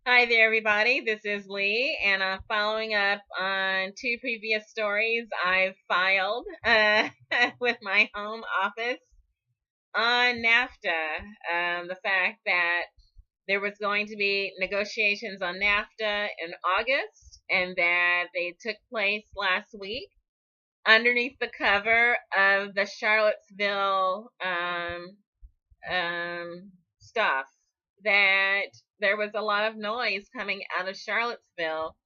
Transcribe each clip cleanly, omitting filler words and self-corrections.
Hi there, everybody. This is Lee, and I'm following up on two previous stories I've filed with my home office on NAFTA. The fact that there was going to be negotiations on NAFTA in August, and that they took place last week underneath the cover of the Charlottesville stuff, that there was a lot of noise coming out of Charlottesville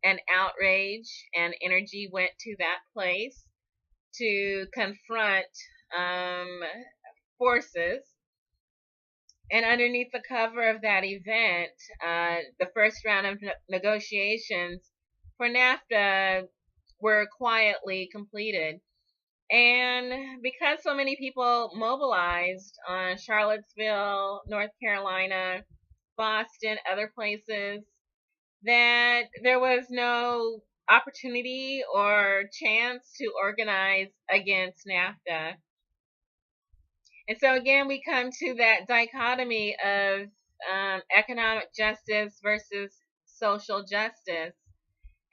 and outrage and energy went to that place to confront um, forces. And underneath the cover of that event, the first round of negotiations for NAFTA were quietly completed. And because so many people mobilized on Charlottesville, North Carolina, Boston, other places, that there was no opportunity or chance to organize against NAFTA. And so again, we come to that dichotomy of economic justice versus social justice.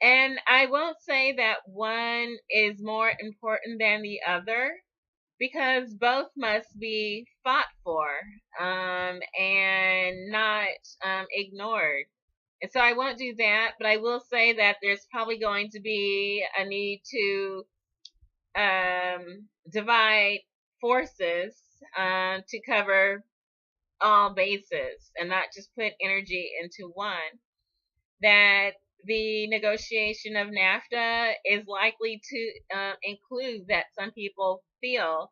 And I won't say that one is more important than the other, because both must be fought for and not ignored. And so I won't do that, but I will say that there's probably going to be a need to divide forces to cover all bases and not just put energy into one. That the negotiation of NAFTA is likely to include, that some people feel,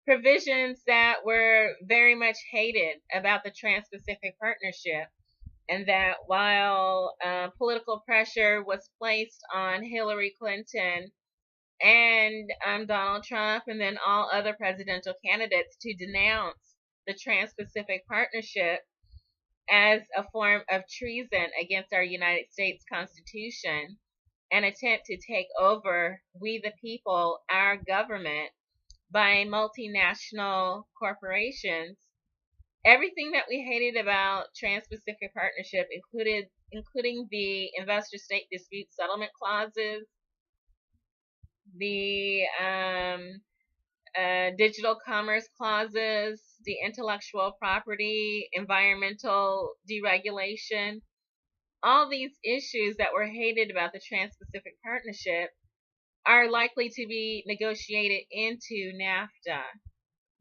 provisions that were very much hated about the Trans-Pacific Partnership, and that while political pressure was placed on Hillary Clinton and Donald Trump and then all other presidential candidates to denounce the Trans-Pacific Partnership as a form of treason against our United States Constitution, an attempt to take over, we the people, our government, by multinational corporations. Everything that we hated about Trans-Pacific Partnership, including the investor state dispute settlement clauses, the digital commerce clauses, the intellectual property, environmental deregulation, all these issues that were hated about the Trans-Pacific Partnership are likely to be negotiated into NAFTA,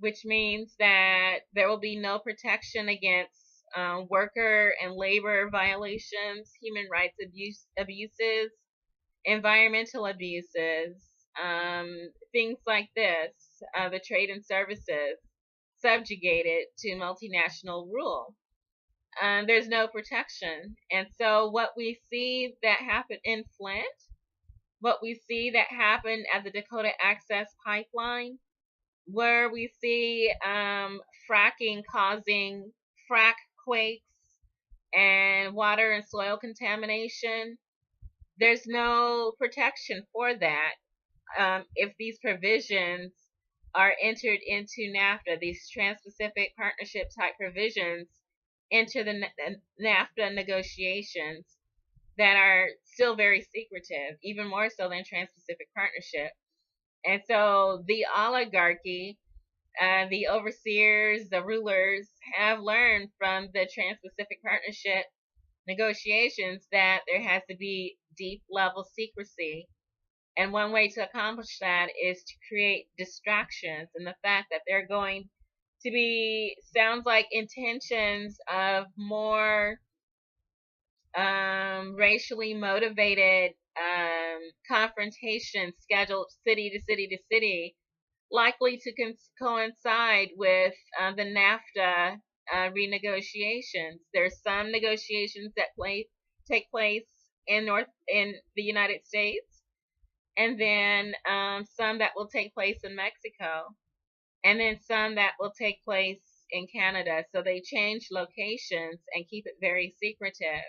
which means that there will be no protection against worker and labor violations, human rights abuses, environmental abuses, things like this, the trade and services subjugated to multinational rule. There's no protection. And so what we see that happened in Flint, what we see that happened at the Dakota Access Pipeline, where we see fracking causing frack quakes and water and soil contamination, there's no protection for that if these provisions are entered into NAFTA, these Trans-Pacific Partnership type provisions into the NAFTA negotiations that are still very secretive, even more so than Trans-Pacific Partnership. And so the oligarchy, the overseers, the rulers have learned from the Trans-Pacific Partnership negotiations that there has to be deep level secrecy. And one way to accomplish that is to create distractions. And the fact that they're going to be, sounds like, intentions of more racially motivated confrontations scheduled city to city to city, likely to coincide with the NAFTA renegotiations. There's some negotiations that take place in the United States, and then some that will take place in Mexico, and then some that will take place in Canada. So they change locations and keep it very secretive.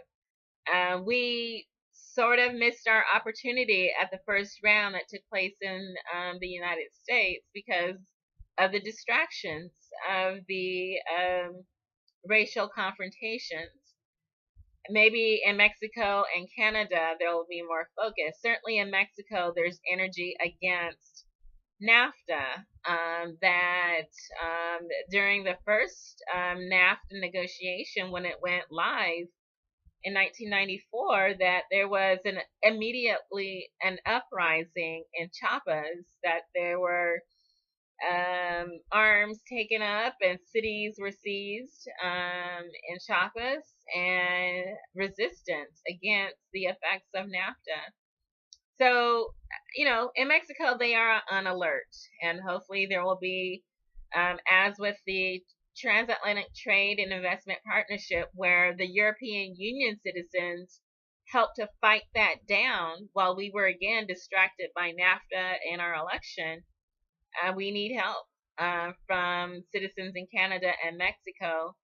We sort of missed our opportunity at the first round that took place in the United States because of the distractions of the racial confrontations. Maybe in Mexico and Canada, there will be more focus. Certainly in Mexico, there's energy against NAFTA. That during the first NAFTA negotiation, when it went live in 1994, that there was immediately an uprising in Chiapas, that there were arms taken up and cities were seized in Chiapas, and resistance against the effects of NAFTA. So, in Mexico, they are on alert, and hopefully there will be, as with the Transatlantic Trade and Investment Partnership, where the European Union citizens helped to fight that down while we were again distracted by NAFTA and our election. We need help from citizens in Canada and Mexico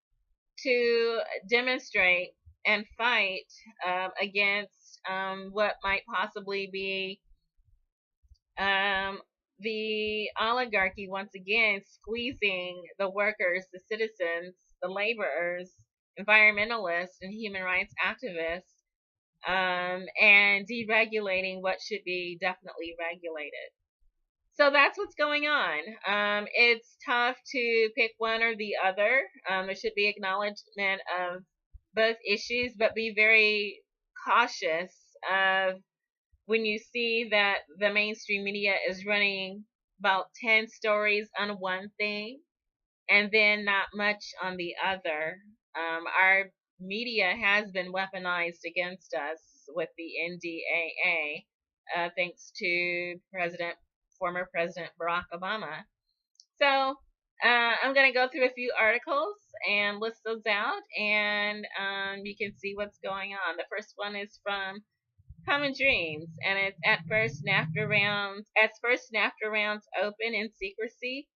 to demonstrate and fight against what might possibly be the oligarchy once again squeezing the workers, the citizens, the laborers, environmentalists, and human rights activists, and deregulating what should be definitely regulated. So that's what's going on. It's tough to pick one or the other. There should be acknowledgement of both issues, but be very cautious of when you see that the mainstream media is running about 10 stories on one thing and then not much on the other. Our media has been weaponized against us with the NDAA, thanks to former President Barack Obama. So I'm going to go through a few articles and list those out, and you can see what's going on. The first one is from Common Dreams, and it's as first NAFTA rounds open in secrecy,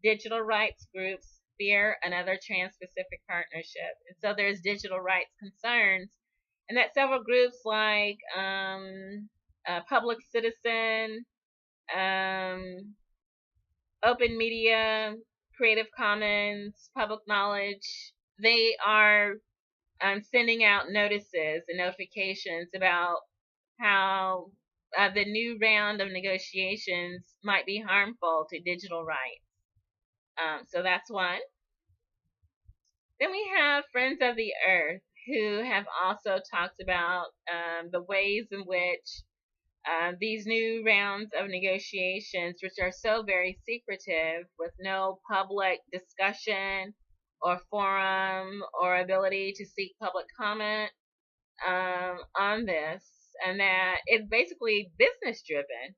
digital rights groups fear another Trans-Pacific partnership. And so there's digital rights concerns, and that several groups like Public Citizen, Open Media, Creative Commons, Public Knowledge, they are sending out notices and notifications about how the new round of negotiations might be harmful to digital rights. So that's one. Then we have Friends of the Earth, who have also talked about the ways in which these new rounds of negotiations, which are so very secretive, with no public discussion or forum or ability to seek public comment on this, and that it's basically business driven,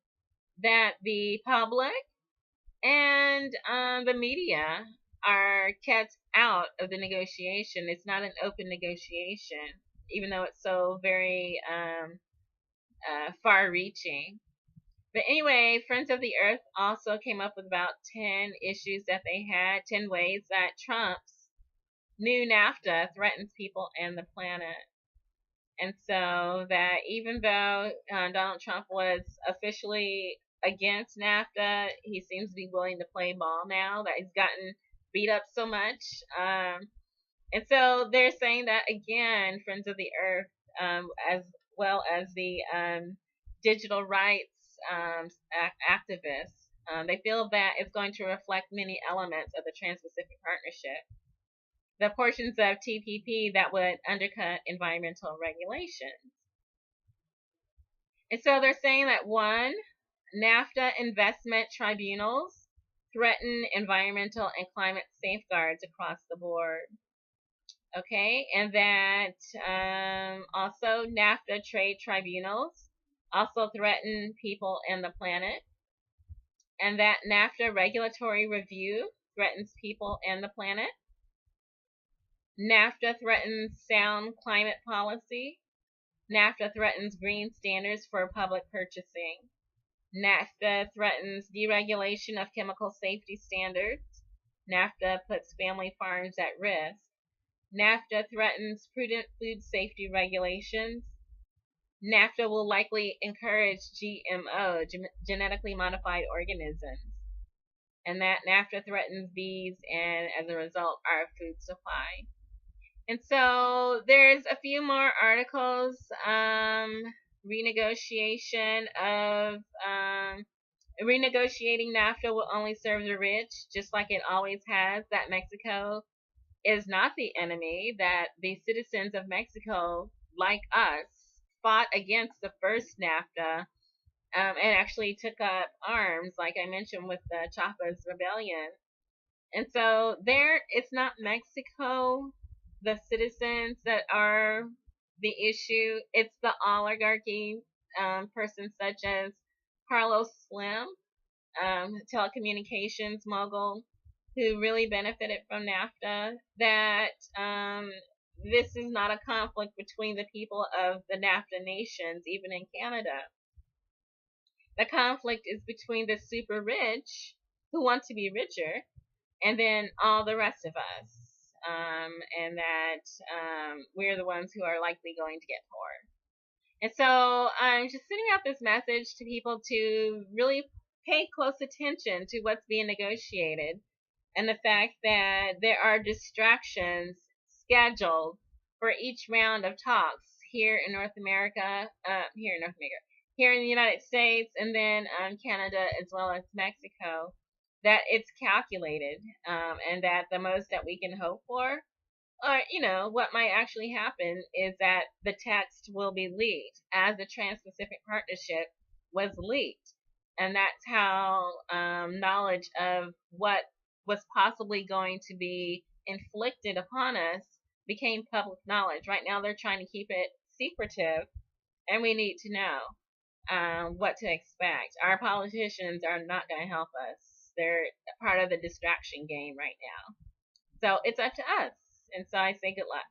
that the public and the media are kept out of the negotiation. It's not an open negotiation, even though it's so very far-reaching. But anyway, Friends of the Earth also came up with about 10 issues that they had, 10 ways that Trump's new NAFTA threatens people and the planet. And so that even though Donald Trump was officially against NAFTA, he seems to be willing to play ball now that he's gotten beat up so much. And so they're saying that, again, Friends of the Earth, as well as the digital rights activists, they feel that it's going to reflect many elements of the Trans-Pacific Partnership, the portions of TPP that would undercut environmental regulations. And so they're saying that, one, NAFTA investment tribunals threaten environmental and climate safeguards across the board. Okay, and that also NAFTA trade tribunals also threaten people and the planet, and that NAFTA regulatory review threatens people and the planet. NAFTA threatens sound climate policy. NAFTA threatens green standards for public purchasing. NAFTA threatens deregulation of chemical safety standards. NAFTA puts family farms at risk. NAFTA threatens prudent food safety regulations. NAFTA will likely encourage GMO, genetically modified organisms. And that NAFTA threatens bees and, as a result, our food supply. And so there's a few more articles. Renegotiation of renegotiating NAFTA will only serve the rich, just like it always has. That Mexico is not the enemy. That the citizens of Mexico, like us, fought against the first NAFTA, and actually took up arms, like I mentioned with the Chiapas Rebellion. And so there, it's not Mexico, the citizens that are the issue. It's the oligarchy, persons such as Carlos Slim, telecommunications mogul, who really benefited from NAFTA. That this is not a conflict between the people of the NAFTA nations, even in Canada. The conflict is between the super rich who want to be richer, and then all the rest of us, and that we're the ones who are likely going to get poor. And so I'm just sending out this message to people to really pay close attention to what's being negotiated, and the fact that there are distractions scheduled for each round of talks here in North America, here in the United States, and then Canada as well as Mexico. That it's calculated, and that the most that we can hope for, or what might actually happen, is that the text will be leaked, as the Trans-Pacific Partnership was leaked, and that's how knowledge of what was possibly going to be inflicted upon us became public knowledge. Right now, they're trying to keep it secretive, and we need to know what to expect. Our politicians are not going to help us. They're part of the distraction game right now. So it's up to us. And so I say good luck.